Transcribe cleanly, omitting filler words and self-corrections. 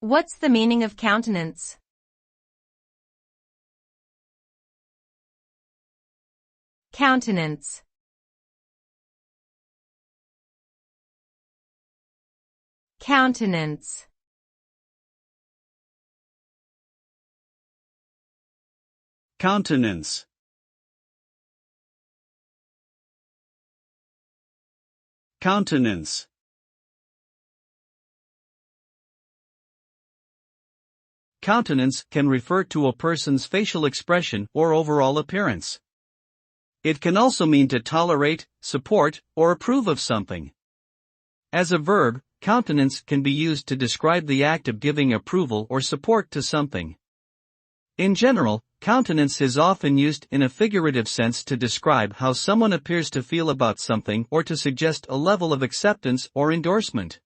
What's the meaning of countenance? Countenance. Countenance. Countenance. Countenance. Countenance can refer to a person's facial expression or overall appearance. It can also mean to tolerate, support, or approve of something. As a verb, countenance can be used to describe the act of giving approval or support to something. In general, countenance is often used in a figurative sense to describe how someone appears to feel about something or to suggest a level of acceptance or endorsement.